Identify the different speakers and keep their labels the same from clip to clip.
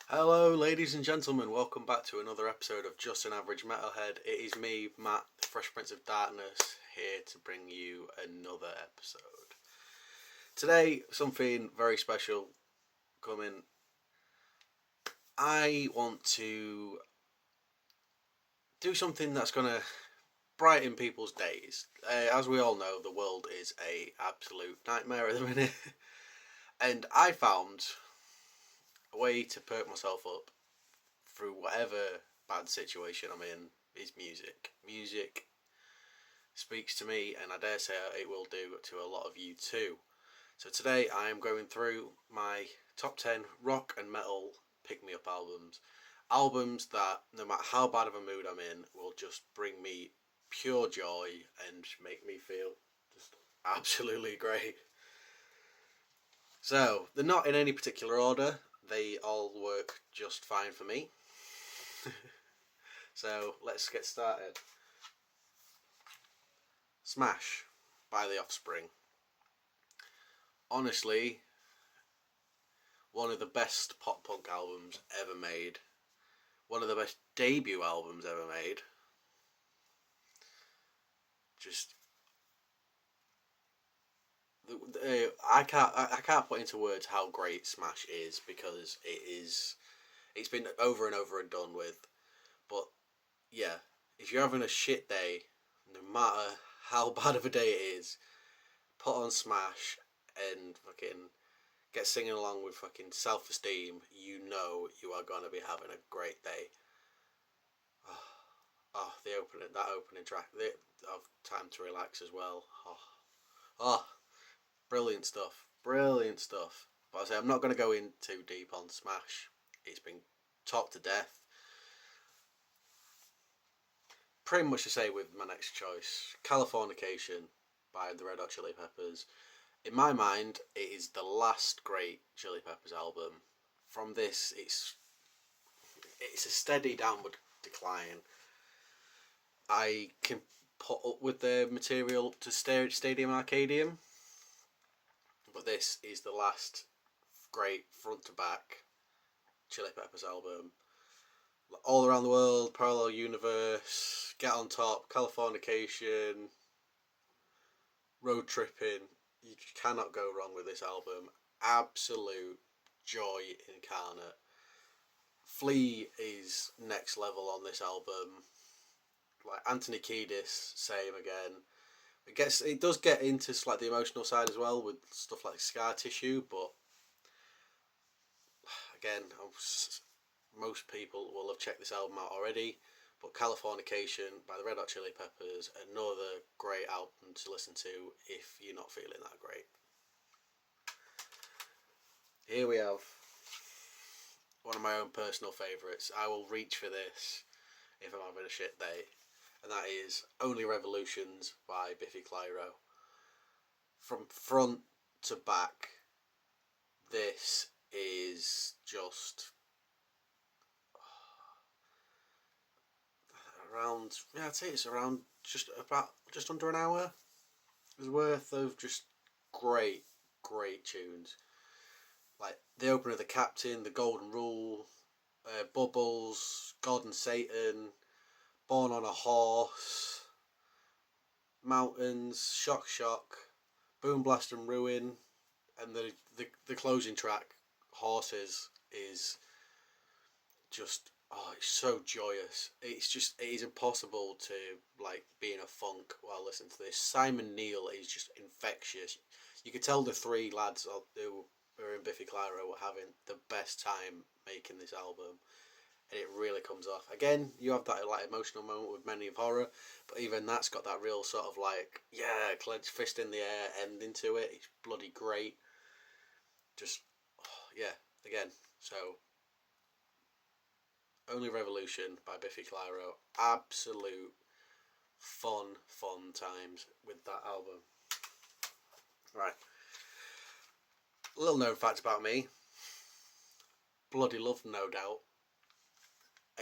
Speaker 1: Hello, ladies and gentlemen. Welcome back to another episode of Just an Average Metalhead. It is me, Matt, the Fresh Prince of Darkness, here to bring you another episode. Today, something very special coming. I want to do something that's going to brighten people's days. As we all know, the world is a absolute nightmare at the minute, and I found a way to perk myself up through whatever bad situation I'm in is music. Music speaks to me, and I dare say it will do to a lot of you too. So today I am going through my top 10 rock and metal pick me up albums. Albums that, no matter how bad of a mood I'm in, will just bring me pure joy and make me feel just absolutely great. So, they're not in any particular order, they all work just fine for me. So, let's get started. Smash by The Offspring. Honestly, one of the best pop punk albums ever made. One of the best debut albums ever made. Just I can't put into words how great Smash is, because it's been over and over and done with. But yeah, if you're having a shit day, no matter how bad of a day it is, put on Smash and fucking get singing along with fucking Self Esteem. You know you are gonna be having a great day. Oh, that opening track of Time to Relax as well. Oh, brilliant stuff, brilliant stuff. But I say I'm not going to go in too deep on Smash. It's been talked to death. Pretty much the same with my next choice, Californication by the Red Hot Chili Peppers. In my mind, it is the last great Chili Peppers album. From this, it's a steady downward decline. I can put up with the material to Stadium Arcadium, but this is the last great front to back Chili Peppers album. All Around the World, Parallel Universe, Get on Top, Californication, Road Tripping. You cannot go wrong with this album. Absolute joy incarnate. Flea is next level on this album. Like Anthony Kiedis, same again. It does get into like the emotional side as well with stuff like Scar Tissue, but again, most people will have checked this album out already. But Californication by the Red Hot Chili Peppers, another great album to listen to if you're not feeling that great. Here we have one of my own personal favourites. I will reach for this if I'm having a shit day, and that is Only Revolutions by Biffy Clyro. From front to back, this is just around, yeah, I'd say it's around just under an hour worth of just great tunes. Like the opener of The Captain, The Golden Rule, Bubbles, God and Satan, Born on a Horse, Mountains, Shock Shock, Boom Blast and Ruin, and the closing track, Horses, is just, oh, it's so joyous. It is impossible to like be in a funk while listening to this. Simon Neil is just infectious. You could tell the three lads who were in Biffy Clyro were having the best time making this album, and it really comes off. Again, you have that like emotional moment with Many of Horror, but even that's got that real sort of like, yeah, clenched fist in the air ending to it. It's bloody great. Just, oh, yeah, again. So Only Revolution by Biffy Clyro. Absolute fun times with that album. Right. A little known fact about me. Bloody love No Doubt.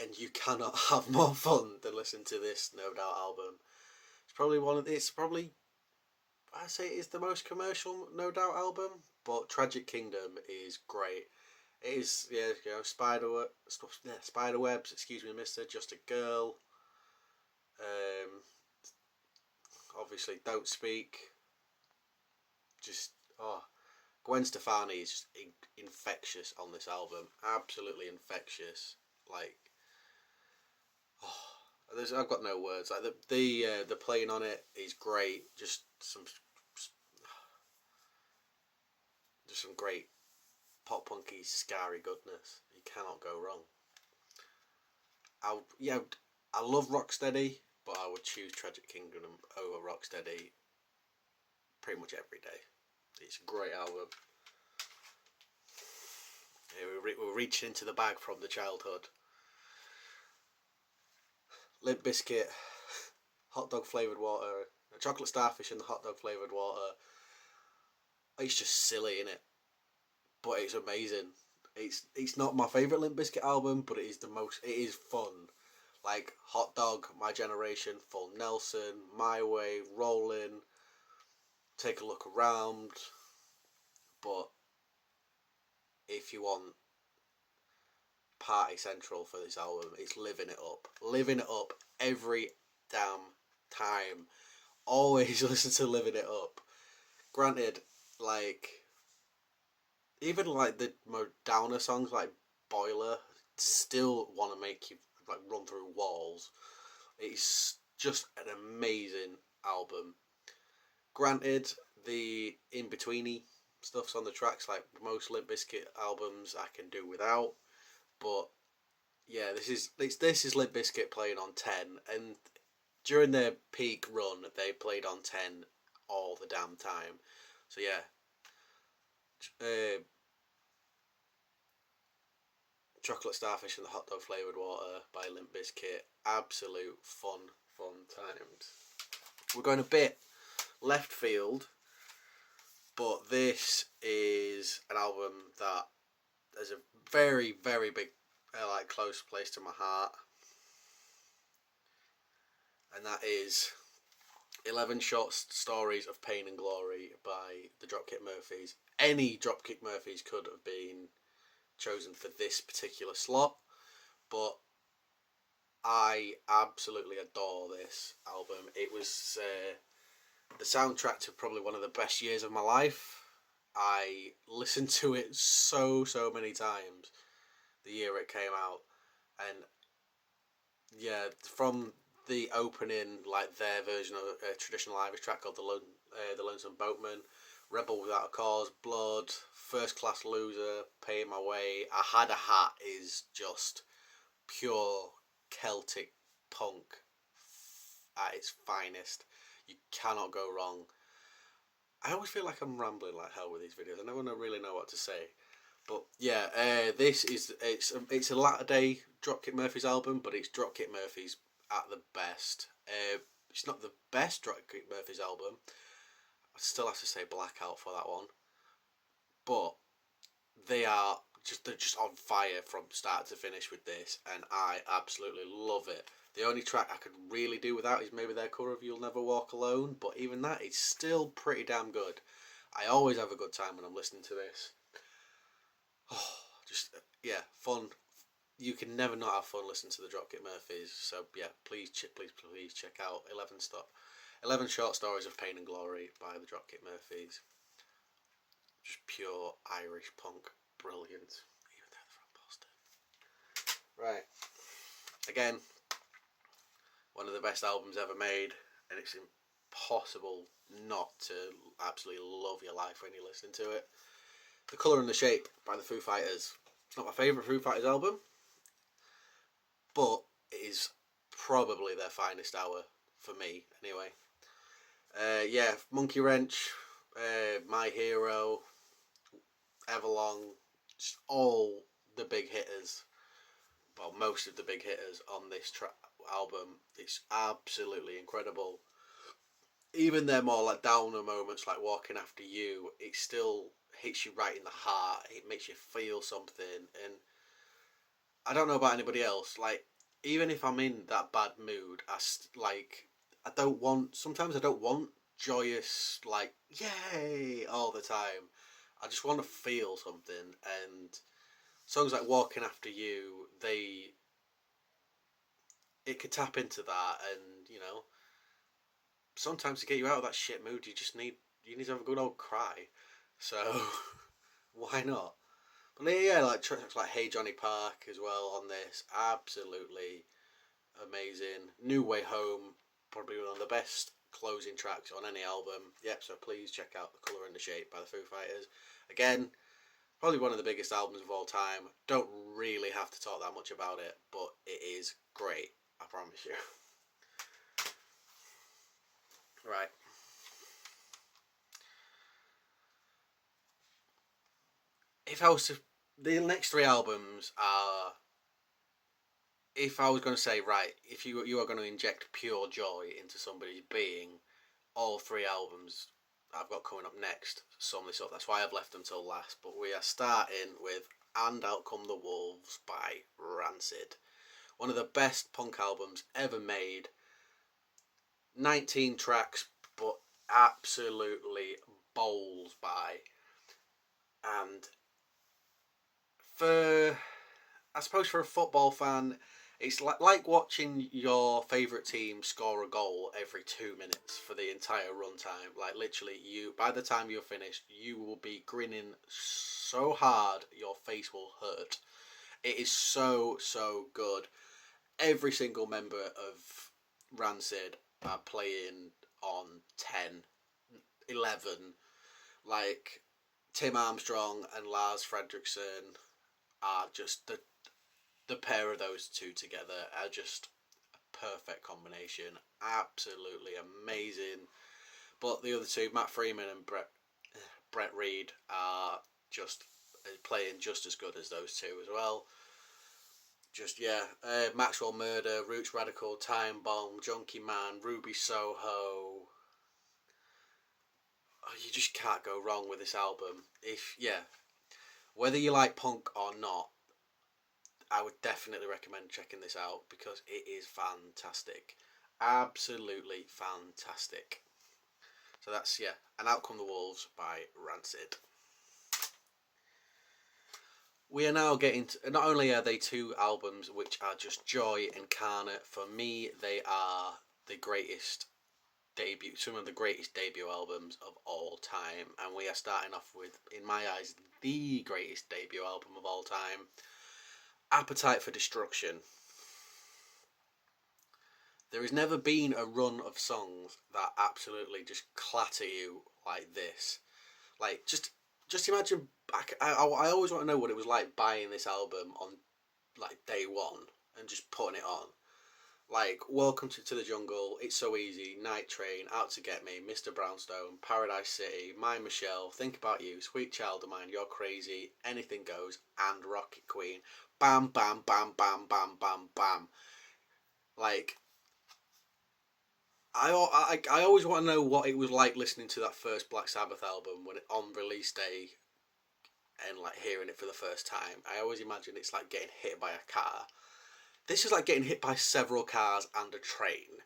Speaker 1: And you cannot have more fun than listen to this No Doubt album. It's probably I'd say it is the most commercial No Doubt album, but Tragic Kingdom is great. It is, yeah, spider webs. Excuse me, Mister. Just a girl. Um, Obviously, don't speak. Just Gwen Stefani is just infectious on this album. Absolutely infectious. Like, I've got no words. Like the playing on it is great. Just some great pop punky scary goodness. You cannot go wrong. I love Rocksteady, but I would choose Tragic Kingdom over Rocksteady pretty much every day. It's a great album. We're reaching into the bag from the childhood. Limp Bizkit, hot dog flavoured water, chocolate starfish in the hot dog flavoured water. It's just silly, innit? But it's amazing. It's not my favourite Limp Bizkit album, but it is fun. Like Hot Dog, My Generation, Full Nelson, My Way, Rollin', Take a Look Around. But if you want Party Central for this album, it's Living It Up. Living It Up every damn time. Always listen to Living It Up. Granted, like, even like the more downer songs like Boiler still want to make you like run through walls. It's just an amazing album. Granted, the in betweeny stuff's on the tracks like most Limp Bizkit albums I can do without, but yeah, this is Limp Bizkit playing on 10, and during their peak run they played on 10 all the damn time. So yeah, Chocolate Starfish and the Hot Dog Flavoured Water by Limp Bizkit. Absolute fun times. We're going a bit left field, but this is an album that has a very, very big, close place to my heart. And that is 11 Short Stories of Pain and Glory by the Dropkick Murphys. Any Dropkick Murphys could have been chosen for this particular slot, but I absolutely adore this album. It was the soundtrack to probably one of the best years of my life. I listened to it so many times the year it came out, and yeah, from the opening, like their version of a traditional Irish track called the Lonesome Boatman, Rebel Without a Cause, Blood, First Class Loser, Paying My Way, I Had a Hat is just pure Celtic punk at its finest. You cannot go wrong. I always feel like I'm rambling like hell with these videos. I never really know what to say. But yeah, it's a latter day Dropkick Murphys album, but it's Dropkick Murphys at the best. It's not the best Dropkick Murphys album. I still have to say Blackout for that one. But they're just on fire from start to finish with this, and I absolutely love it. The only track I could really do without is maybe their cover of You'll Never Walk Alone, but even that is still pretty damn good. I always have a good time when I'm listening to this. Fun. You can never not have fun listening to the Dropkick Murphys. So yeah, please check out 11 Short Stories of Pain and Glory by the Dropkick Murphys. Just pure Irish punk, brilliant. Even though they're from Boston. Right. Again, one of the best albums ever made, and it's impossible not to absolutely love your life when you listen to it. The Colour and the Shape by the Foo Fighters. It's not my favourite Foo Fighters album, but it is probably their finest hour for me, anyway. Monkey Wrench, My Hero, Everlong, just all the big hitters. Well, most of the big hitters on this album. It's absolutely incredible. Even their more like downer moments, like Walking After You, it still hits you right in the heart. It makes you feel something, and I don't know about anybody else. Like, even if I'm in that bad mood, sometimes I don't want joyous, like, yay, all the time. I just want to feel something, and songs like Walking After You, it could tap into that, and sometimes to get you out of that shit mood, you need to have a good old cry. So why not? But yeah, like tracks like Hey Johnny Park as well on this, absolutely amazing. New Way Home, probably one of the best closing tracks on any album. Yep, so please check out The Colour and the Shape by the Foo Fighters. Again, probably one of the biggest albums of all time. Don't really have to talk that much about it, but it is great, I promise you. Right. If I was to, the next three albums are, if I was going to say, right, if you are going to inject pure joy into somebody's being, all three albums I've got coming up next sum this up. That's why I've left them till last. But we are starting with And Out Come the Wolves by Rancid. One of the best punk albums ever made. 19 tracks, but absolutely bowls by. And I suppose for a football fan, it's like watching your favourite team score a goal every 2 minutes for the entire runtime. Like literally, by the time you're finished, you will be grinning so hard your face will hurt. It is so good. Every single member of Rancid are playing on 10, 11. Like Tim Armstrong and Lars Fredriksson are just the pair of those two together are just a perfect combination. Absolutely amazing. But the other two, Matt Freeman and Brett Reed, are just playing just as good as those two as well. Just Maxwell Murder, Roots Radical, Time Bomb, Junkie Man, Ruby Soho. Oh, you just can't go wrong with this album. Whether you like punk or not, I would definitely recommend checking this out because it is fantastic. Absolutely fantastic. So that's, And Out Come the Wolves by Rancid. We are now getting to, not only are they two albums which are just joy incarnate, for me they are some of the greatest debut albums of all time, and we are starting off with, in my eyes, the greatest debut album of all time, Appetite for Destruction. There has never been a run of songs that absolutely just clatter you like this. Like, just imagine I always want to know what it was like buying this album on like day one and just putting it on. Like Welcome to the Jungle, It's So Easy, Night Train, Out to Get Me, Mr. Brownstone, Paradise City, My Michelle, Think About You, Sweet Child of Mine, You're Crazy, Anything Goes, and Rocket Queen. Bam, bam, bam, bam, bam, bam, bam. Like, I always want to know what it was like listening to that first Black Sabbath album when on release day and like hearing it for the first time. I always imagine it's like getting hit by a car. This is like getting hit by several cars and a train.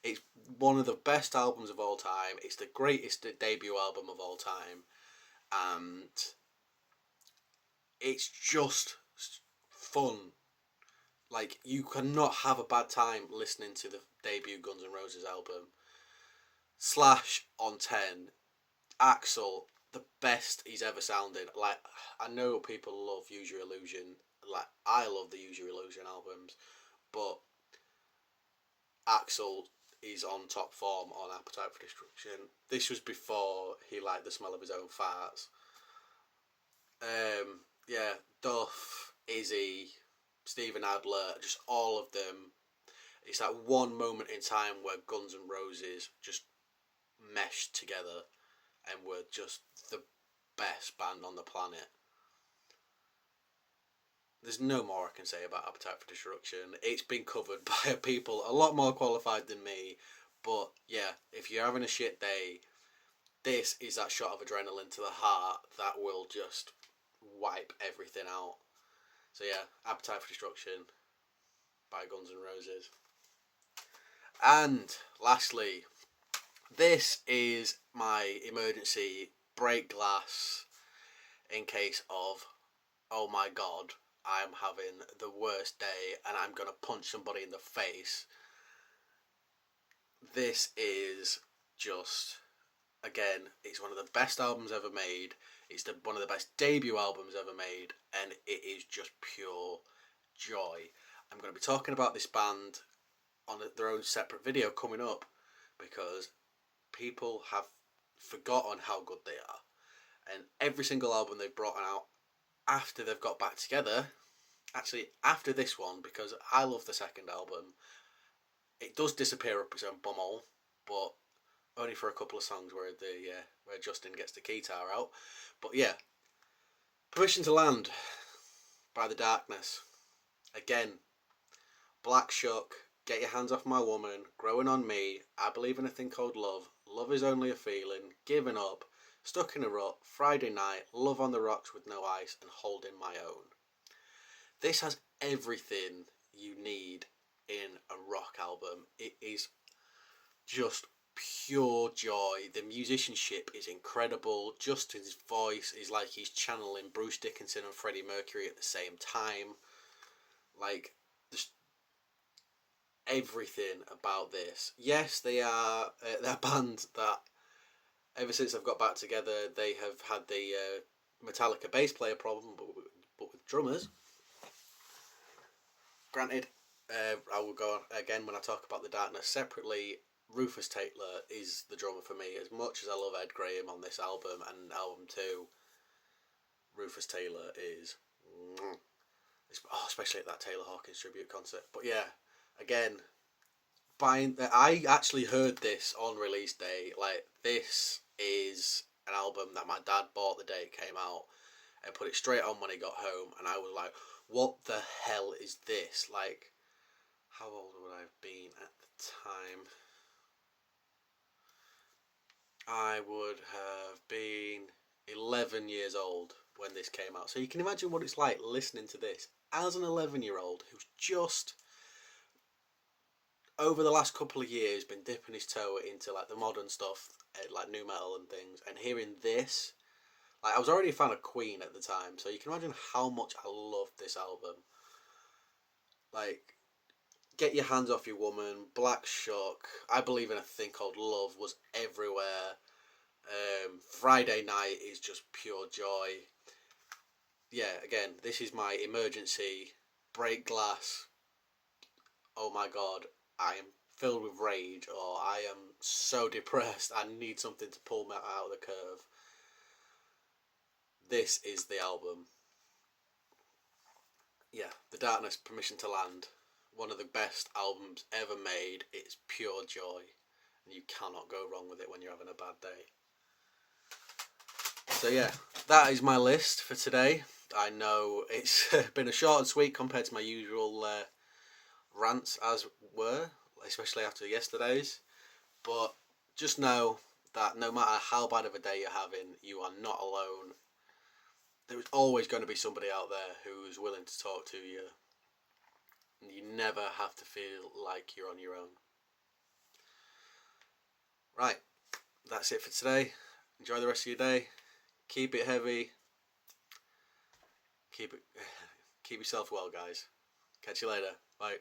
Speaker 1: It's one of the best albums of all time. It's the greatest debut album of all time, and it's just fun. Like, you cannot have a bad time listening to the debut Guns N' Roses album. Slash on 10, Axl, the best he's ever sounded. Like, I know people love Use Your Illusion. Like, I love the Use Your Illusion albums, but Axl is on top form on Appetite for Destruction. This was before he liked the smell of his own farts. Duff, Izzy, Steven Adler, just all of them. It's that one moment in time where Guns N' Roses just meshed together and were just the best band on the planet. There's no more I can say about Appetite for Destruction. It's been covered by people a lot more qualified than me. But yeah, if you're having a shit day, this is that shot of adrenaline to the heart that will just wipe everything out. So yeah, Appetite for Destruction by Guns N' Roses. And lastly, this is my emergency break glass. in case of, oh my god, I'm having the worst day and I'm going to punch somebody in the face. This is just, again, it's one of the best albums ever made. It's one of the best debut albums ever made, and it is just pure joy. I'm going to be talking about this band on their own separate video coming up, because people have forgotten how good they are. And every single album they've brought out after they've got back together, actually after this one, because I love the second album, it does disappear up its own bumhole, but only for a couple of songs where where Justin gets the guitar out. But yeah, Permission to Land by The Darkness. Again, Black Shuck, Get Your Hands Off My Woman, Growing on Me, I Believe in a Thing Called Love, Love Is Only a Feeling, Giving Up, Stuck in a Rut, Friday Night, Love on the Rocks with No Ice, and Holding My Own. This has everything you need in a rock album. It is just pure joy. The musicianship is incredible. Justin's voice is like he's channeling Bruce Dickinson and Freddie Mercury at the same time. Like, just everything about this. Yes, they are they're a band that ever since they've got back together, they have had the Metallica bass player problem, but with drummers. Granted, I will go on again when I talk about The Darkness separately. Rufus Taylor is the drummer for me. As much as I love Ed Graham on this album and album 2, Rufus Taylor is, especially at that Taylor Hawkins tribute concert. But yeah, again, I actually heard this on release day. Like, this is an album that my dad bought the day it came out and put it straight on when he got home, and I was like, what the hell is this? Like, how old would I have been at the time? I would have been 11 years old when this came out. So you can imagine what it's like listening to this as an 11-year-old who's just, over the last couple of years, been dipping his toe into like the modern stuff, like nu metal and things, and hearing this. Like, I was already a fan of Queen at the time, so you can imagine how much I love this album. Like, Get Your Hands Off Your Woman, Black Shuck, I Believe in a Thing Called Love was everywhere. Friday Night is just pure joy. Yeah, again, this is my emergency, break glass, oh my god, I am filled with rage, or I am so depressed, I need something to pull me out of the curve. This is the album. Yeah, The Darkness, Permission to Land. One of the best albums ever made. It's pure joy, and you cannot go wrong with it when you're having a bad day. So yeah, that is my list for today. I know it's been a short and sweet compared to my usual rants, as were, especially after yesterday's. But just know that no matter how bad of a day you're having, you are not alone. There's always going to be somebody out there who's willing to talk to you. You never have to feel like you're on your own. Right, that's it for today. Enjoy the rest of your day. Keep it heavy. Keep yourself well, guys. Catch you later. Bye.